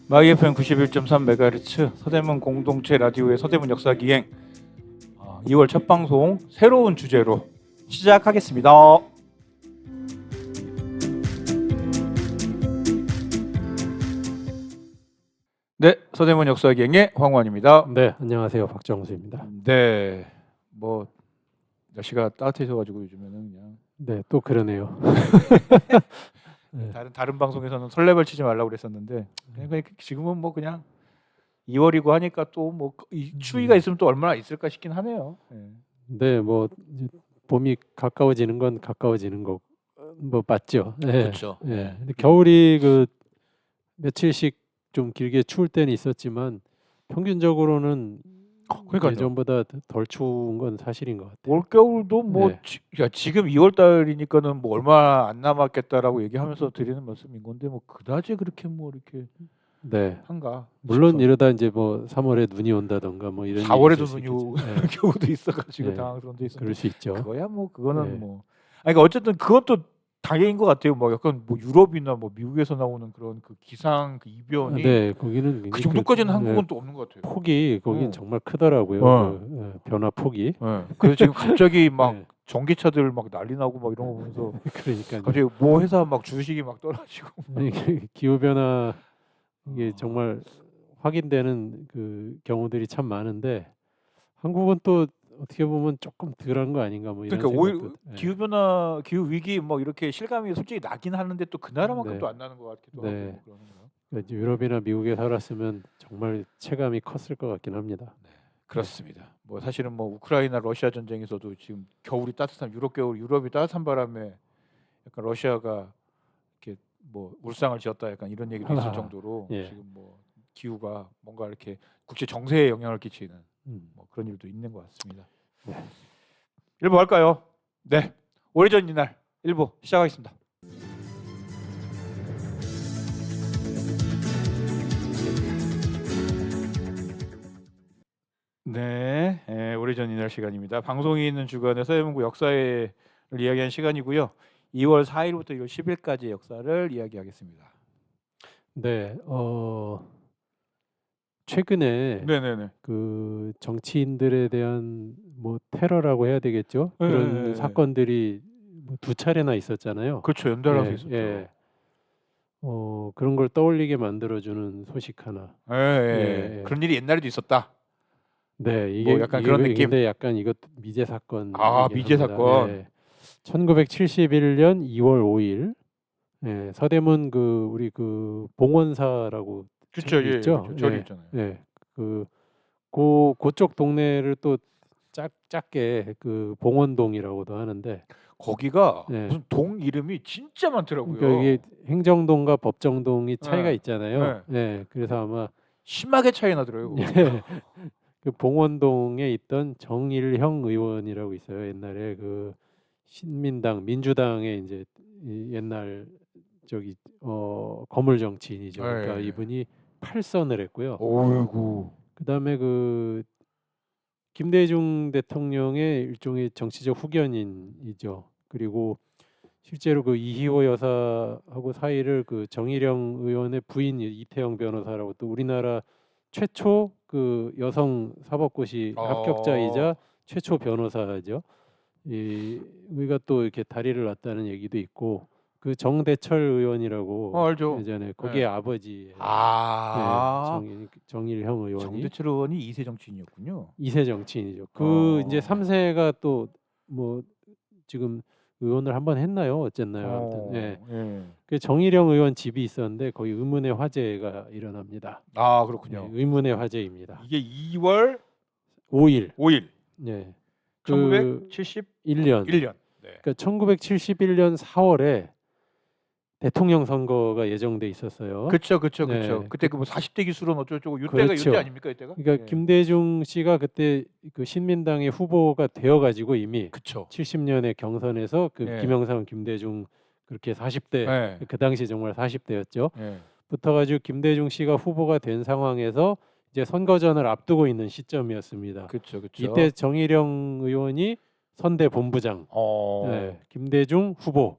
마이 FM 91.3MHz 서대문 공동체 라디오의 서대문 역사기행 2월 첫 방송 새로운 주제로 시작하겠습니다. 네, 서대문 역사기행의 황원입니다. 네, 안녕하세요. 박정수입니다. 네, 뭐 날씨가 따뜻해져가지고 요즘에는 그냥 네, 또 그러네요. 네. 다른 방송에서는 설레발 치지 말라고 그랬었는데 그냥 지금은 뭐 그냥 2월이고 하니까 또 뭐 추위가 있으면 또 얼마나 있을까 싶긴 하네요. 네. 네, 뭐 이제 봄이 가까워지는 건 가까워지는 거 뭐 맞죠. 네. 그렇죠. 네. 근데 겨울이 그 며칠씩 좀 길게 추울 때는 있었지만 평균적으로는 그러니까요. 예전보다 덜 추운 건 사실인 것 같아요. 올 겨울도 뭐 네. 지금 2월 달이니까는 뭐 얼마 안 남았겠다라고 얘기하면서 드리는 말씀인 건데 뭐 그다지 그렇게 뭐 이렇게 네. 한가? 물론 싶어요. 이러다 이제 뭐 3월에 눈이 온다던가 뭐 이런 4월에도 일이 있을 수 눈이 있겠죠. 오는 네. 경우도 있어가지고 네. 당황스러운 데 있었는데 그럴 수 있죠. 그거야 뭐 그거는 네. 뭐 그러니까 어쨌든 그것도 다행인 것 같아요. 뭐 약간 뭐 유럽이나 뭐 미국에서 나오는 그런 그 기상 그 이변이 네, 거기는 그 정도까지는 네, 한국은 또 없는 것 같아요. 폭이 거긴 정말 크더라고요. 그 변화 폭이. 그래서 지금 갑자기 막 네. 전기차들 막 난리 나고 막 이런 거 보면서 그러니까요. 갑자기 뭐 회사 막 주식이 막 떨어지고 기후 변화 이게 정말 확인되는 그 경우들이 참 많은데 한국은 또 어떻게 보면 조금 덜한 거 아닌가 뭐 이런 그러니까 오히려 생각도. 네. 기후 변화, 기후 위기 뭐 이렇게 실감이 솔직히 나긴 하는데 또 그 나라만큼 네. 또 안 나는 것 같기도 하고 네. 뭐 그러는가요? 그러니까 유럽이나 미국에 살았으면 정말 체감이 컸을 것 같긴 합니다. 그렇습니다. 뭐 사실은 뭐 우크라이나 러시아 전쟁에서도 지금 겨울이 따뜻한 유럽 겨울 유럽이 따뜻한 바람에 약간 러시아가 이렇게 뭐 울상을 지었다 약간 이런 얘기도 있을 정도로 예. 지금 뭐 기후가 뭔가 이렇게 국제 정세에 영향을 끼치는 뭐 그런 일도 있는 것 같습니다. 네. 1부 할까요? 네. 오래전 이날 1부 시작하겠습니다. 네, 오래전 이날 시간입니다. 방송이 있는 주간에 서대문구 역사를 이야기한 시간이고요. 2월 4일부터 2월 10일까지의 역사를 이야기하겠습니다. 네. 최근에 네네네. 그 정치인들에 대한 뭐 테러라고 해야 되겠죠? 네, 그런 네, 네. 사건들이 뭐 두 차례나 있었잖아요. 그렇죠. 연달아서 예, 있었죠. 예. 그런 걸 떠올리게 만들어주는 소식 하나. 예, 예, 예. 그런 일이 옛날에도 있었다. 네, 뭐 약간 그런 느낌. 근데 약간 이것 미제 사건이긴 미제 합니다. 사건. 예. 1971년 2월 5일 예, 서대문 그 우리 그 봉원사라고 그렇죠. 예, 있죠? 그렇죠. 절이 예, 있잖아요. 예. 그쪽 동네를 또 작게 그 봉원동이라고도 하는데 거기가 예. 무슨 동 이름이 진짜 많더라고요. 그러니까 이게 행정동과 법정동이 차이가 예. 있잖아요. 예. 그래서 아마 심하게 차이 나더라고요. 예. 그 봉원동에 있던 정일형 의원이라고 있어요. 옛날에 그 신민당 민주당의 이제 옛날 저기 거물 정치인이죠. 그러니까 예. 이분이 8선을 했고요. 어이구. 그다음에 그 김대중 대통령의 일종의 정치적 후견인이죠. 그리고 실제로 그 이희호 여사하고 사이를 그 정일영 의원의 부인 이태영 변호사라고 또 우리나라 최초 그 여성 사법고시 합격자이자 최초 변호사죠. 우리가 또 이렇게 다리를 놨다는 얘기도 있고 그 정대철 의원이라고 알죠. 예전에 거기에 아버지예요. 정일형 의원이 정대철 의원이 2세 정치인이었군요. 2세 정치인이죠. 그 이제 3세가 또 뭐 지금 의원을 한번 했나요? 어쨌나요? 아무튼 그 정일영 의원 집이 있었는데 거기 의문의 화재가 일어납니다. 그렇군요. 의문의 화재입니다. 이게 2월 5일. 5일. 네. 1971년. 네. 그러니까 1971년 4월에 대통령 선거가 예정돼 있었어요. 그렇죠. 네. 그때 그 뭐 40대 기술은 어쩌고 이때가 그렇죠. 이때 아닙니까 이때가? 그러니까 김대중 씨가 그때 그 신민당의 후보가 되어 가지고 이미 그렇죠. 70년의 경선에서 그 김영삼, 김대중 그렇게 40대 그 당시 정말 40대였죠. 붙어가지고 김대중 씨가 후보가 된 상황에서 이제 선거전을 앞두고 있는 시점이었습니다. 그렇죠. 이때 정일영 의원이 선대 본부장, 김대중 후보.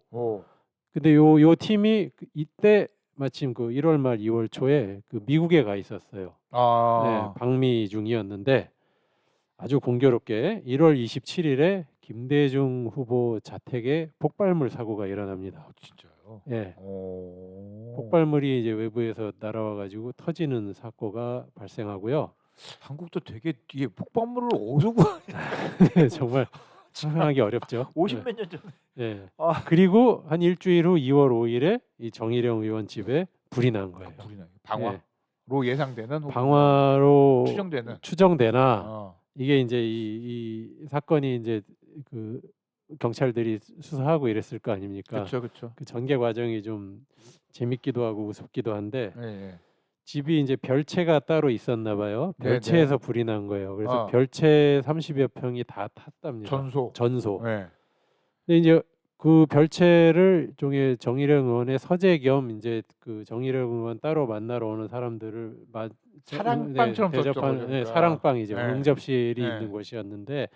근데 요 팀이 이때 마침 그 1월 말 2월 초에 그 미국에 가 있었어요. 네, 방미 중이었는데 아주 공교롭게 1월 27일에 김대중 후보 자택에 폭발물 사고가 일어납니다. 진짜요? 예. 폭발물이 이제 외부에서 날아와 가지고 터지는 사고가 발생하고요. 한국도 되게 이게 폭발물을 어디서 구하냐. 정말 상상하기 어렵죠. 50몇 년 전에. 예. 그리고 한 일주일 후 2월 5일에 이 정일영 의원 집에 불이 난 거예요. 불이 나요. 방화로 예상되는 방화로 추정되나 이게 이제 이 사건이 이제 그 경찰들이 수사하고 이랬을 거 아닙니까? 그렇죠. 그 전개 과정이 좀 재밌기도 하고 우습기도 한데 네. 집이 이제 별채가 따로 있었나 봐요. 별채에서 불이 난 거예요. 그래서 별채 30여 평이 다 탔답니다. 전소. 네. 근데 이제 그 별채를 종의 정일영 의원의 서재 겸 이제 그 정일영 의원 따로 만나러 오는 사람들을 사랑방처럼 대접하는 사랑방이죠. 응접실이 있는 곳이었는데,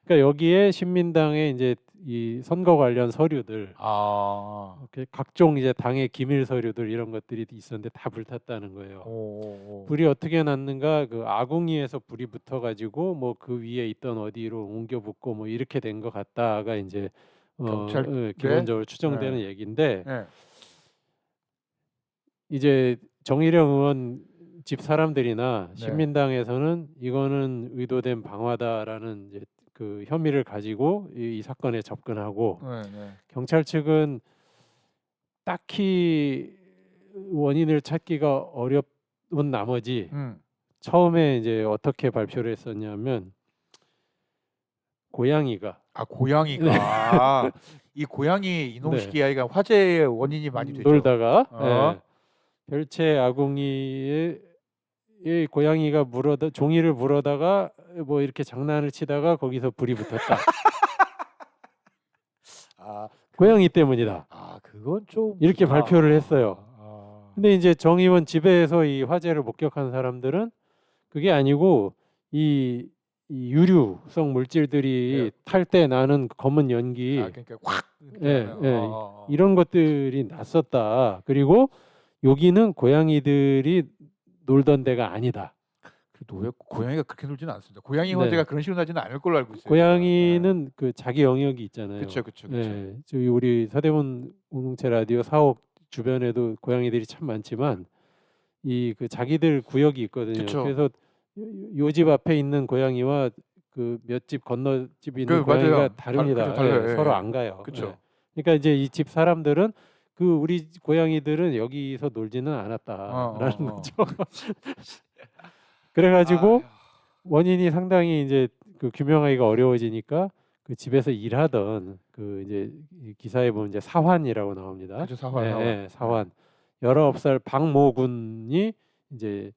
그러니까 여기에 신민당의 이제 이 선거 관련 서류들, 각종 이제 당의 기밀 서류들 이런 것들이 있었는데 다 불탔다는 거예요. 불이 어떻게 났는가? 그 아궁이에서 불이 붙어가지고 뭐 그 위에 있던 어디로 옮겨 붙고 뭐 이렇게 된 것 같다가 이제 기본적으로 추정되는 얘기인데 이제 정일영 의원 집 사람들이나 신민당에서는 이거는 의도된 방화다라는 이제 그 혐의를 가지고 이 사건에 접근하고 경찰 측은 딱히 원인을 찾기가 어려운 나머지 처음에 이제 어떻게 발표를 했었냐면 고양이가 이 고양이 이놈시키 아이가 화재의 원인이 많이 되죠. 놀다가 별채 아궁이에 고양이가 종이를 물어다가 뭐 이렇게 장난을 치다가 거기서 불이 붙었다. 고양이 때문이다. 그건 좀 이렇게 발표를 했어요. 근데 이제 정 의원 집에서 이 화재를 목격한 사람들은 그게 아니고 이 유류성 물질들이 탈 때 나는 검은 연기, 그러니까 확 이런 것들이 났었다. 그리고 여기는 고양이들이 놀던 데가 아니다. 왜 고양이가 그렇게 놀지는 않습니다. 고양이 화재가 그런 식으로 나지는 않을 걸로 알고 있어요. 고양이는 그 자기 영역이 있잖아요. 그렇죠. 저희 우리 서대문 공동체 라디오 사옥 주변에도 고양이들이 참 많지만 이 그 자기들 구역이 있거든요. 그래서 요 집 앞에 있는 고양이와 그 몇 집 건너 집에 있는 고양이가 다릅니다. 서로 안 가요. 그러니까 이제 이 집 사람들은 그 우리 고양이들은 여기서 놀지는 않았다라는 거죠. 그래가지고 원인이 상당히 이제 그 규명하기가 어려워지니까 그 집에서 일하던 그 이제 기사에 보면 이제 사환이라고 나옵니다. 사환. 19살 박모군이 이제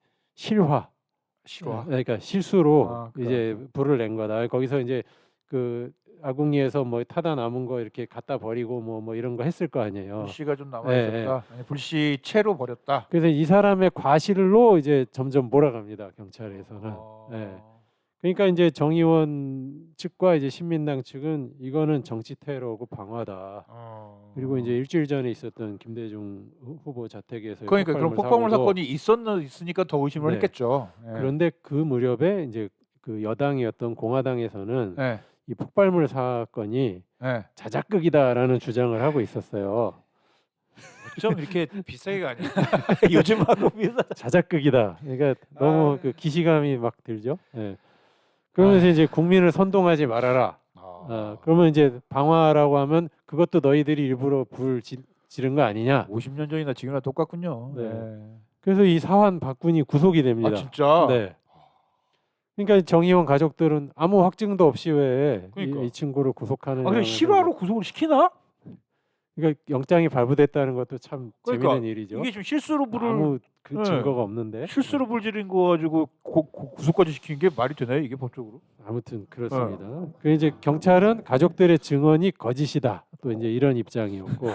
그러니까 실수로 이제 불을 낸 거다. 거기서 이제 그 아궁이에서 뭐 타다 남은 거 이렇게 갖다 버리고 뭐 이런 거 했을 거 아니에요. 불씨가 좀 남아 있었다. 불씨채로 버렸다. 그래서 이 사람의 과실로 이제 점점 몰아갑니다. 경찰에서는. 그러니까 이제 정 의원 측과 이제 신민당 측은 이거는 정치 테러고 방화다. 그리고 이제 일주일 전에 있었던 김대중 후보 자택에서 그러니까 그런 폭발물 사건이 있으니까 더 의심을 했겠죠. 그런데 그 무렵에 이제 그 여당이었던 공화당에서는 이 폭발물 사건이 자작극이다라는 주장을 하고 있었어요. 좀 이렇게 비싸게가 아니야. 요즘하고 비싸. 자작극이다. 그러니까 너무 그 기시감이 막 들죠. 그러면서 이제 국민을 선동하지 말아라. 그러면 이제 방화라고 하면 그것도 너희들이 일부러 불 지른 거 아니냐. 50년 전이나 지금이나 똑같군요. 그래서 이 사환 박군이 구속이 됩니다. 진짜? 그러니까 정 의원 가족들은 아무 확증도 없이 왜 이 친구를 구속하느냐. 실화로 구속을 시키나? 그러니까 영장이 발부됐다는 것도 참 재미있는 일이죠. 이게 지금 실수로 불을 아무 증거가 없는데 실수로 불 지른 거 가지고 구속까지 시키는 게 말이 되나요? 이게 법적으로? 아무튼 그렇습니다. 그 이제 경찰은 가족들의 증언이 거짓이다. 또 이제 이런 입장이었고.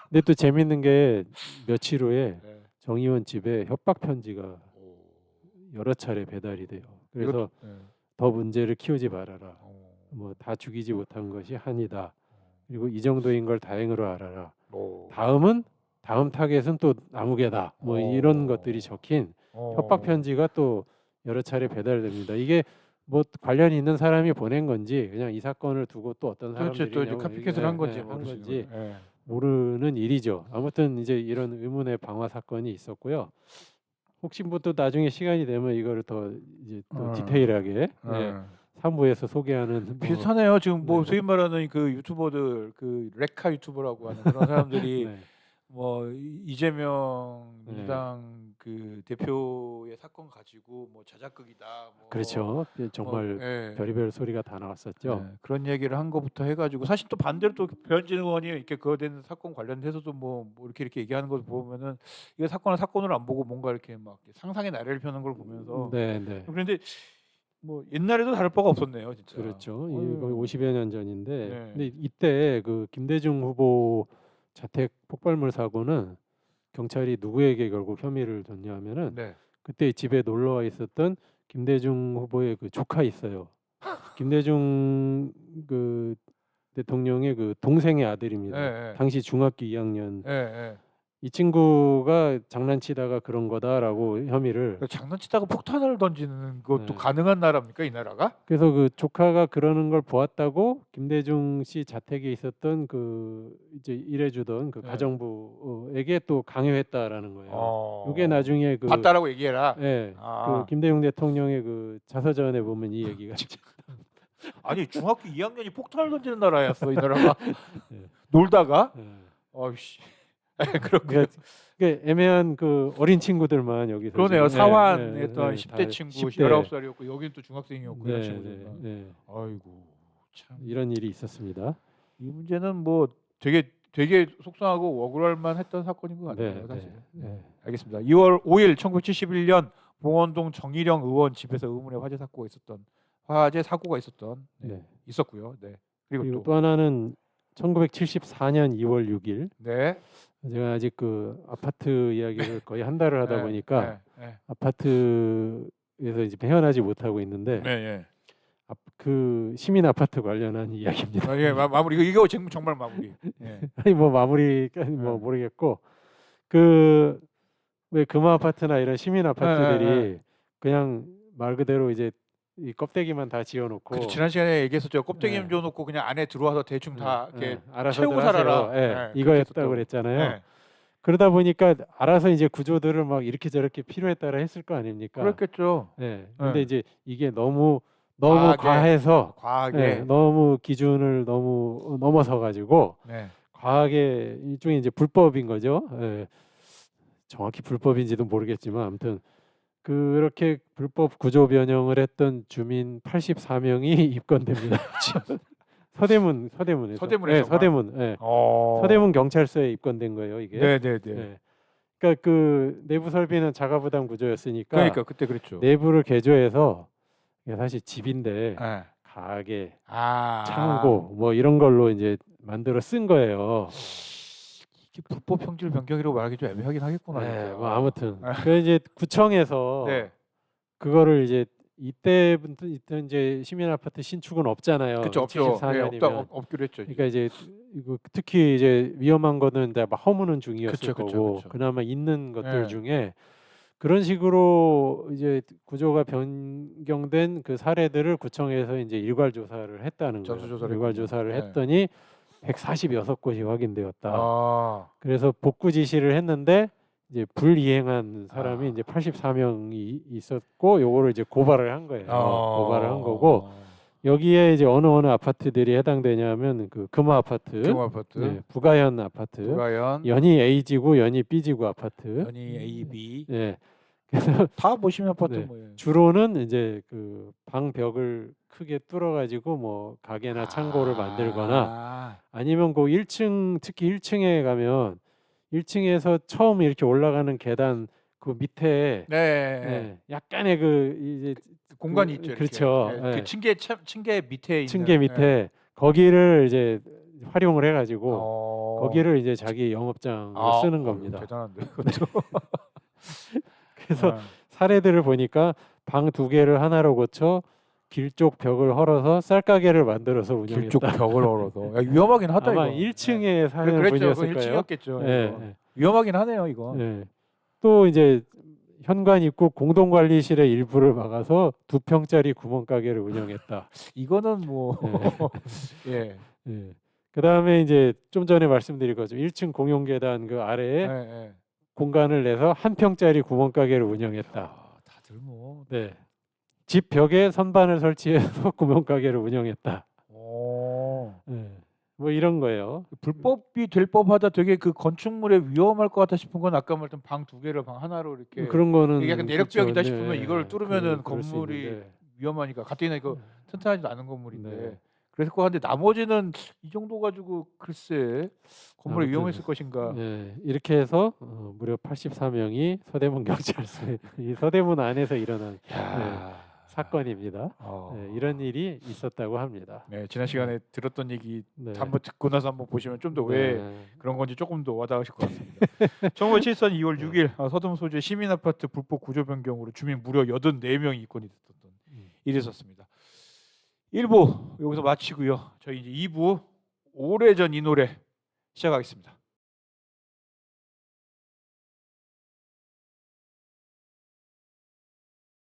근데 또 재밌는 게 며칠 후에 정 의원 집에 협박 편지가 여러 차례 배달이 돼요. 그래서 더 문제를 키우지 말아라. 뭐 다 죽이지 못한 것이 한이다. 그리고 이 정도인 걸 다행으로 알아라. 다음은 다음 타겟은 또 아무개다. 뭐 이런 것들이 적힌 협박 편지가 또 여러 차례 배달됩니다. 이게 뭐 관련이 있는 사람이 보낸 건지 그냥 이 사건을 두고 또 어떤 사람들이 또 이제 카피캣을 한 건지 모르는 일이죠. 아무튼 이제 이런 의문의 방화 사건이 있었고요. 혹시 뭐 또 나중에 시간이 되면 이거를 더 이제 또 디테일하게 3부에서 소개하는 비슷하네요. 지금 뭐 소위 말하는 그 유튜버들, 그 레카 유튜버라고 하는 그런 사람들이 뭐 이재명 민주당 그 대표의 사건 가지고 뭐 자작극이다. 뭐 그렇죠. 정말 별의별 소리가 다 나왔었죠. 그런 얘기를 한 거부터 해가지고 사실 또 반대로 또 변진 의원이 이렇게 그거 된 사건 관련돼서도 뭐 이렇게 얘기하는 걸 보면은 이거 사건을 사건으로 안 보고 뭔가 이렇게 막 상상의 나래를 펴는 걸 보면서 그런데 뭐 옛날에도 다를 바가 없었네요, 진짜. 그렇죠. 이거 50여 년 전인데, 근데 이때 그 김대중 후보 자택 폭발물 사고는 경찰이 누구에게 결국 혐의를 뒀냐면은 그때 집에 놀러 와 있었던 김대중 후보의 그 조카 있어요. 김대중 그 대통령의 그 동생의 아들입니다. 당시 중학교 2학년. 이 친구가 장난치다가 그런 거다라고 혐의를. 장난치다가 폭탄을 던지는 것도 가능한 나라입니까, 이 나라가? 그래서 그 조카가 그러는 걸 보았다고 김대중 씨 자택에 있었던 그 이제 일해주던 그 가정부에게 또 강요했다라는 거예요. 이게 나중에 그 봤다라고 얘기해라. 그 김대중 대통령의 그 자서전에 보면 이 얘기가 아니 중학교 2학년이 폭탄을 던지는 나라였어, 이 나라가. 놀다가. 아이씨. 그렇군요. 그 애매한 그 어린 친구들만 여기서 그러네요. 사환했던 10대 친구 19살이었고 여기는 또 중학생이었고 이런 친구들. 아이고 참 이런 일이 있었습니다. 이 문제는 뭐 되게 속상하고 억울할만 했던 사건인 것 같아요. 사실. 알겠습니다. 2월 5일 1971년 봉원동 정일영 의원 집에서 의문의 화재 사고가 있었고요. 그리고 또 하나는 1974년 2월 6일. 제가 아직 그 아파트 이야기를 거의 한 달을 하다 보니까 아파트에서 이제 헤어나지 못하고 있는데 그 시민 아파트 관련한 이야기입니다. 마무리 이거 정말 마무리. 아니 뭐 마무리까지 뭐 모르겠고 그 왜 금화 아파트나 이런 시민 아파트들이 그냥 말 그대로 이제 이 껍데기만 다 지어놓고 지난 시간에 얘기했었죠. 껍데기만 지어놓고 그냥 안에 들어와서 대충 다 이렇게 알아서 채우고 살아라. 이거였다고 그랬잖아요. 그러다 보니까 알아서 이제 구조들을 막 이렇게 저렇게 필요에 따라 했을 거 아닙니까? 그렇겠죠. 근데 이제 이게 너무 과해서 너무 기준을 너무 넘어서 가지고 과하게 일종의 이제 불법인 거죠. 정확히 불법인지도 모르겠지만 아무튼 그렇게 불법 구조 변형을 했던 주민 84명이 입건됩니다. 서대문에서. 서대문 경찰서에 입건된 거예요, 이게. 그러니까 그 내부 설비는 자가부담 구조였으니까. 그러니까 그때 그랬죠. 내부를 개조해서 사실 집인데 가게, 창고 뭐 이런 걸로 이제 만들어 쓴 거예요. 이게 불법 형질 변경이라고 말하기 좀 애매하긴 하겠구나. 뭐 아무튼 그 이제 구청에서 그거를 이제 이때부터 이제 시민 아파트 신축은 없잖아요. 그렇죠, 없죠. 74년이면 없기로 했죠. 그러니까 이제 이거 특히 이제 위험한 거는 이제 막 허무는 중이었을 거고 그나마 있는 것들 중에 그런 식으로 이제 구조가 변경된 그 사례들을 구청에서 이제 일괄 조사를 했다는 거예요. 일괄 조사를 했더니 146곳이 확인되었다. 그래서 복구 지시를 했는데 이제 불이행한 사람이 이제 84명이 있었고 요거를 이제 고발을 한 거예요. 고발을 한 거고 여기에 이제 어느 아파트들이 해당되냐면 그 금화 아파트, 부가현 아파트, 연희 A지구, 연희 B지구 아파트, 연희 A, B. 그래서 다 보시면 아파트 뭐예요. 주로는 이제 그 방벽을 크게 뚫어가지고 뭐 가게나 창고를 만들거나 아니면 그 1층 특히 1층에 가면 1층에서 처음 이렇게 올라가는 계단 그 밑에 약간의 그 이제 공간이 있죠. 그렇죠. 그 층계 밑에 있는 층계 밑에 거기를 이제 활용을 해가지고 거기를 이제 자기 영업장으로 쓰는 겁니다. 대단한데. 그래서 사례들을 보니까 방 2개를 하나로 고쳐 길 쪽 벽을 헐어서 쌀가게를 만들어서 운영했다. 길쪽 벽을 헐어서. 야, 위험하긴 하다 아마 이거. 1층에 사는 그랬죠. 분이었을 거예요. 1층이었겠죠. 예. 위험하긴 하네요 이거. 예. 또 이제 현관 입구 공동관리실의 일부를 막아서 2평짜리 구멍가게를 운영했다. 이거는 뭐 예. 예. 그다음에 이제 좀 전에 말씀드린 것처럼 1층 공용 계단 그 아래에 예. 공간을 내서 1평짜리 구멍가게를 운영했다. 아, 다들 뭐. 네. 집 벽에 선반을 설치해서 구멍가게를 운영했다. 오. 네. 뭐 이런 거예요. 불법이 될 법하다. 되게 그 건축물에 위험할 것 같다 싶은 건 아까 말했던 방 2개를 방 하나로 이렇게 그런 거는 이게 약간 내력벽이다 그렇죠. 싶으면 네. 이걸 뚫으면은 그럴 수 건물이 있는데. 위험하니까 가뜩이나 이거 튼튼하지도 않은 건물인데 네. 그랬을 것 같은데 나머지는 이 정도 가지고 글쎄 건물이 아무튼, 위험했을 것인가. 네. 이렇게 해서 무려 84명이 서대문 경찰서에 이 서대문 안에서 일어난 사건입니다. 네, 이런 일이 있었다고 합니다. 네, 지난 시간에 들었던 얘기 네. 한번 듣고 나서 한번 보시면 좀 더 왜 네. 그런 건지 조금 더 와닿으실 것 같습니다. 1974년 2월 6일 서대문 소재 시민 아파트 불법 구조 변경으로 주민 무려 84명이 입건이 됐던 일이 있었습니다. 1부 여기서 마치고요. 저희 이제 2부 오래전 이 노래 시작하겠습니다.